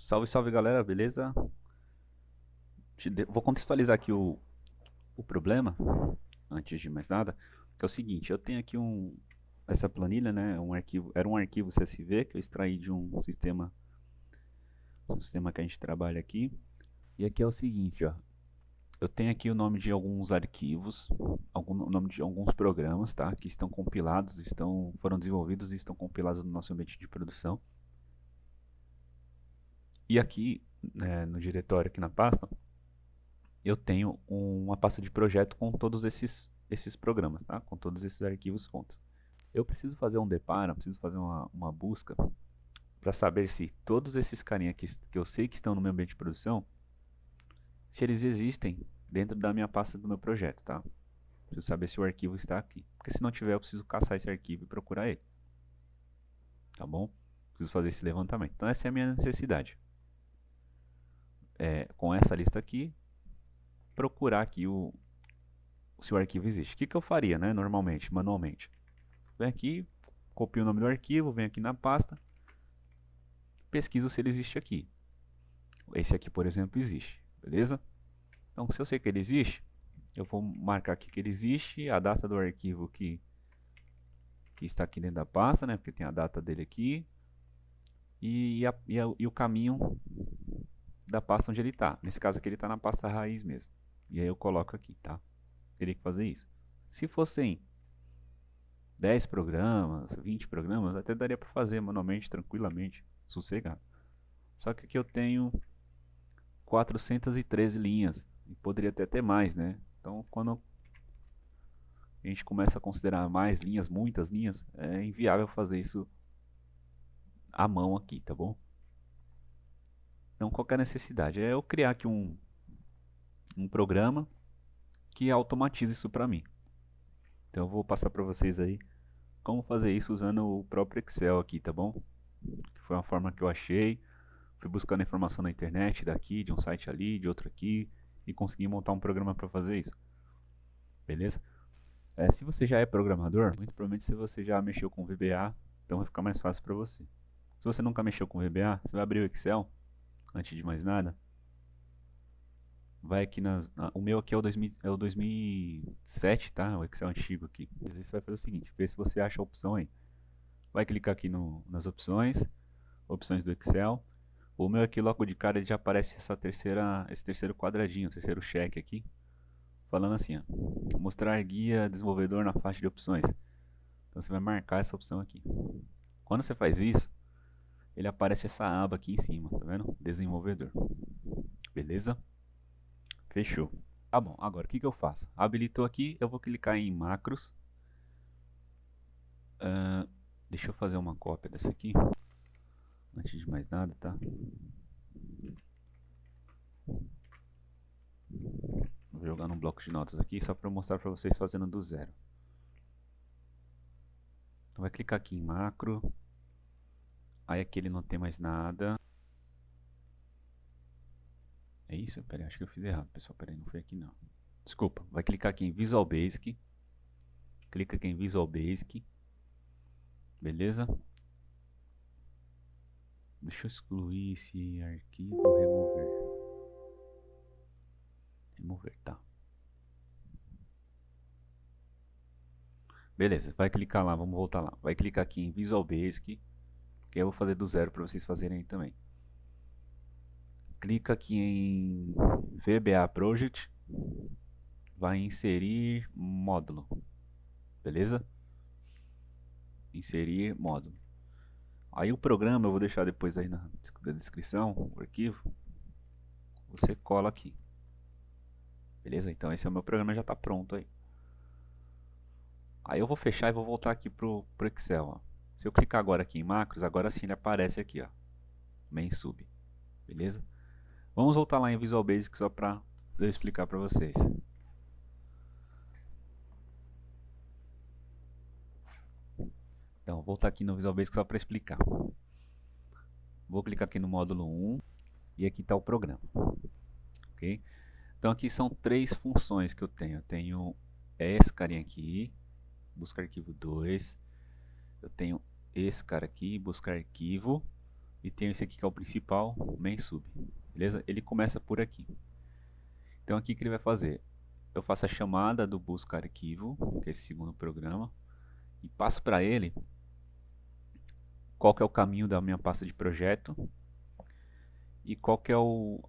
Salve, salve galera, beleza? Vou contextualizar aqui o problema, antes de mais nada, que é o seguinte, eu tenho aqui essa planilha, né, era um arquivo CSV que eu extraí de um sistema que a gente trabalha aqui, e aqui é o seguinte, ó, eu tenho aqui o nome de alguns arquivos, o nome de alguns programas, tá, que estão compilados, foram desenvolvidos e estão compilados no nosso ambiente de produção, e aqui, né, no diretório, aqui na pasta, eu tenho uma pasta de projeto com todos esses programas, tá? Com todos esses arquivos fontes. Eu preciso fazer um deparo, preciso fazer uma busca para saber se todos esses carinha que eu sei que estão no meu ambiente de produção, se eles existem dentro da minha pasta do meu projeto, tá? Preciso saber se o arquivo está aqui. Porque se não tiver, eu preciso caçar esse arquivo e procurar ele. Tá bom? Preciso fazer esse levantamento. Então essa é a minha necessidade. Com essa lista aqui, procurar aqui se o arquivo existe. O que eu faria, né? Normalmente, manualmente. Vem aqui, copio o nome do arquivo, venho aqui na pasta, pesquiso se ele existe aqui. Esse aqui, por exemplo, existe, beleza? Então, se eu sei que ele existe, eu vou marcar aqui que ele existe, a data do arquivo que está aqui dentro da pasta, né? Porque tem a data dele aqui, e o caminho da pasta onde ele está. Nesse caso aqui ele está na pasta raiz mesmo. E aí eu coloco aqui, tá? Teria que fazer isso. Se fossem 10 programas, 20 programas, até daria para fazer manualmente, tranquilamente, sossegado. Só que aqui eu tenho 413 linhas, e poderia ter mais, né? Então, quando a gente começa a considerar mais linhas, muitas linhas, é inviável fazer isso à mão aqui, tá bom? Então, qual que é a necessidade? É eu criar aqui um programa que automatize isso para mim. Então, eu vou passar para vocês aí como fazer isso usando o próprio Excel aqui, tá bom? Que foi uma forma que eu achei. Fui buscando informação na internet, daqui, de um site ali, de outro aqui, e consegui montar um programa para fazer isso. Beleza? Se você já é programador, muito provavelmente se você já mexeu com VBA, então vai ficar mais fácil para você. Se você nunca mexeu com VBA, você vai abrir o Excel, antes de mais nada, vai aqui o meu aqui é o 2007, tá? O Excel antigo aqui. Você vai fazer o seguinte, ver se você acha a opção aí. Vai clicar aqui nas opções do Excel. O meu aqui logo de cara ele já aparece esse terceiro quadradinho, o terceiro cheque aqui, falando assim, ó, mostrar guia desenvolvedor na faixa de opções. Então você vai marcar essa opção aqui. Quando você faz isso, ele aparece essa aba aqui em cima, tá vendo? Desenvolvedor. Beleza? Fechou. Tá bom, agora o que eu faço? Habilitou aqui, eu vou clicar em macros. Deixa eu fazer uma cópia dessa aqui, antes de mais nada, tá? Vou jogar num bloco de notas aqui, só para mostrar para vocês fazendo do zero. Então vai clicar aqui em macro. Aí aqui ele não tem mais nada. É isso? Pera aí, acho que eu fiz errado, pessoal. Pera aí, não foi aqui não. Desculpa, vai clicar aqui em Visual Basic. Clica aqui em Visual Basic. Beleza? Deixa eu excluir esse arquivo, remover. Remover, tá. Beleza, vai clicar lá, vamos voltar lá. Vai clicar aqui em Visual Basic, que eu vou fazer do zero para vocês fazerem aí também. Clica aqui em VBA Project, vai inserir módulo, beleza? Inserir módulo. Aí o programa eu vou deixar depois aí na descrição, o arquivo, você cola aqui, beleza? Então esse é o meu programa, já está pronto aí. Aí eu vou fechar e vou voltar aqui pro Excel, ó. Se eu clicar agora aqui em macros, agora sim ele aparece aqui, ó, main sub, beleza? Vamos voltar lá em Visual Basic só para eu explicar para vocês. Então, vou voltar aqui no Visual Basic só para explicar. Vou clicar aqui no módulo 1 e aqui está o programa. Ok? Então aqui são três funções que eu tenho. Eu tenho esse carinha aqui, buscar arquivo 2. Eu tenho esse cara aqui, buscar arquivo. e tenho esse aqui que é o principal, main sub, beleza? Ele começa por aqui. Então aqui que ele vai fazer? Eu faço a chamada do busca arquivo, que é esse segundo programa, e passo para ele qual que é o caminho da minha pasta de projeto e qual que é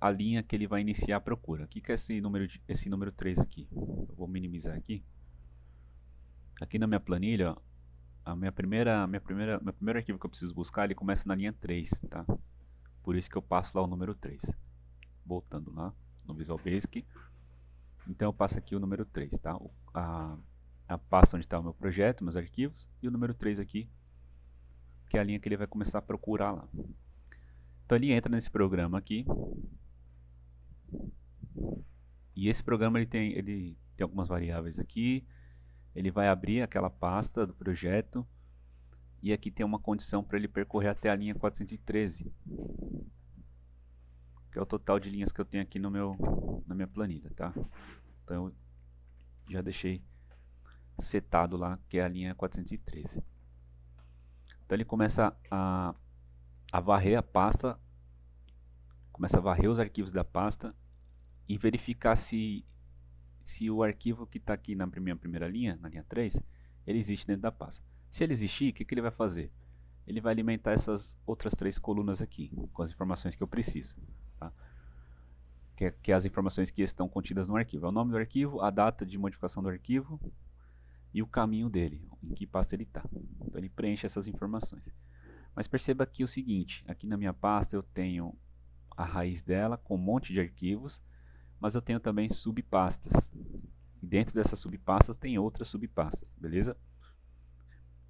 a linha que ele vai iniciar a procura. O que é esse número 3 aqui? Eu vou minimizar aqui. Aqui na minha planilha, ó, meu primeiro arquivo que eu preciso buscar, ele começa na linha 3, tá? Por isso que eu passo lá o número 3. Voltando lá no Visual Basic. Então eu passo aqui o número 3, tá? A pasta onde está o meu projeto, meus arquivos, e o número 3 aqui, que é a linha que ele vai começar a procurar lá. Então ele entra nesse programa aqui, e esse programa ele tem algumas variáveis aqui, ele vai abrir aquela pasta do projeto, e aqui tem uma condição para ele percorrer até a linha 413, que é o total de linhas que eu tenho aqui na minha planilha, tá? Então eu já deixei setado lá, que é a linha 413. Então ele começa a varrer a pasta, começa a varrer os arquivos da pasta e verificar se o arquivo que está aqui na minha primeira linha, na linha 3, ele existe dentro da pasta. Se ele existir, o que ele vai fazer? Ele vai alimentar essas outras 3 colunas aqui, com as informações que eu preciso. Tá? Que é as informações que estão contidas no arquivo. É o nome do arquivo, a data de modificação do arquivo e o caminho dele, em que pasta ele está. Então ele preenche essas informações. Mas perceba aqui o seguinte, aqui na minha pasta eu tenho a raiz dela com um monte de arquivos, mas eu tenho também subpastas. E dentro dessas subpastas tem outras subpastas, beleza?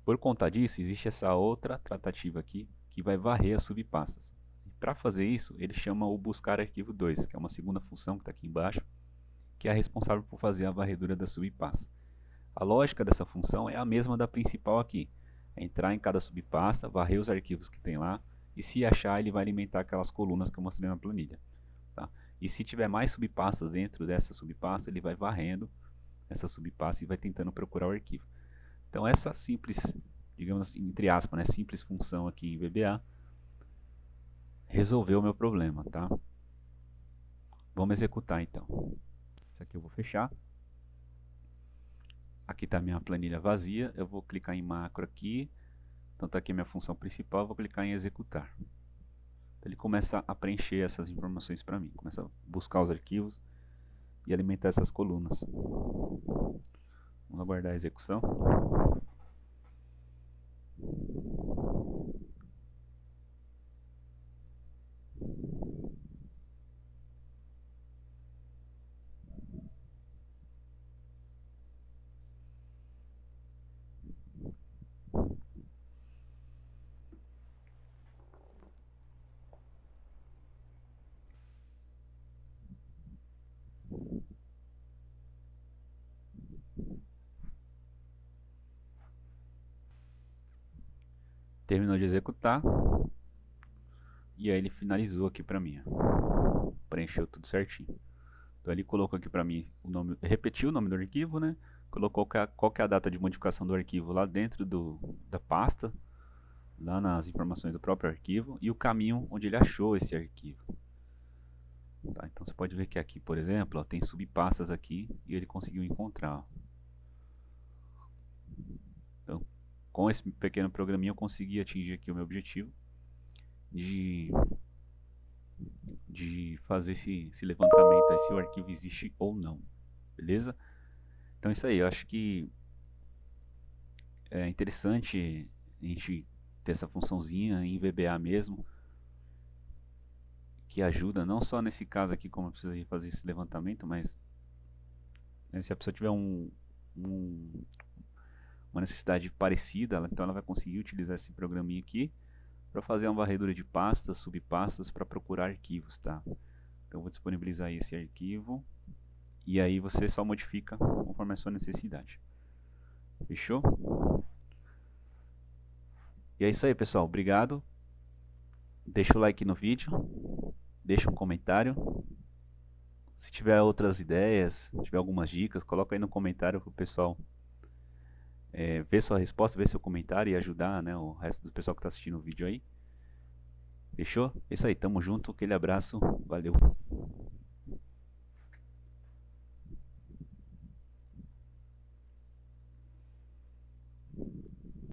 Por conta disso, existe essa outra tratativa aqui que vai varrer as subpastas. Para fazer isso, ele chama o buscar arquivo 2, que é uma segunda função que está aqui embaixo, que é a responsável por fazer a varredura da subpasta. A lógica dessa função é a mesma da principal aqui. É entrar em cada subpasta, varrer os arquivos que tem lá, e se achar, ele vai alimentar aquelas colunas que eu mostrei na planilha. Tá? E se tiver mais subpastas dentro dessa subpasta, ele vai varrendo essa subpasta e vai tentando procurar o arquivo. Então essa simples, digamos assim, entre aspas, né, simples função aqui em VBA, resolveu o meu problema, tá? Vamos executar então. Isso aqui eu vou fechar. Aqui está a minha planilha vazia, eu vou clicar em macro aqui, então está aqui a minha função principal, eu vou clicar em executar. Então, ele começa a preencher essas informações para mim, começa a buscar os arquivos e alimentar essas colunas. Vamos aguardar a execução. Terminou de executar. E aí ele finalizou aqui para mim. Preencheu tudo certinho. Então ele colocou aqui para mim o nome, repetiu o nome do arquivo, né? Colocou qual que é a data de modificação do arquivo lá dentro da pasta, lá nas informações do próprio arquivo, e o caminho onde ele achou esse arquivo. Tá, então você pode ver que aqui, por exemplo, ó, tem subpastas aqui e ele conseguiu encontrar. Ó. Então, com esse pequeno programinha eu consegui atingir aqui o meu objetivo de fazer esse levantamento aí, se o arquivo existe ou não, beleza? Então é isso aí, eu acho que é interessante a gente ter essa funçãozinha em VBA mesmo, que ajuda, não só nesse caso aqui, como eu precisaria fazer esse levantamento, mas né, se a pessoa tiver uma necessidade parecida, então ela vai conseguir utilizar esse programinha aqui para fazer uma varredura de pastas, subpastas, para procurar arquivos, tá? Então eu vou disponibilizar esse arquivo e aí você só modifica conforme a sua necessidade. Fechou? E é isso aí, pessoal. Obrigado. Deixa o like no vídeo, deixa um comentário. Se tiver outras ideias, tiver algumas dicas, coloca aí no comentário para o pessoal ver sua resposta, ver seu comentário e ajudar, né, o resto do pessoal que está assistindo o vídeo aí. Fechou? É isso aí, tamo junto, aquele abraço, valeu.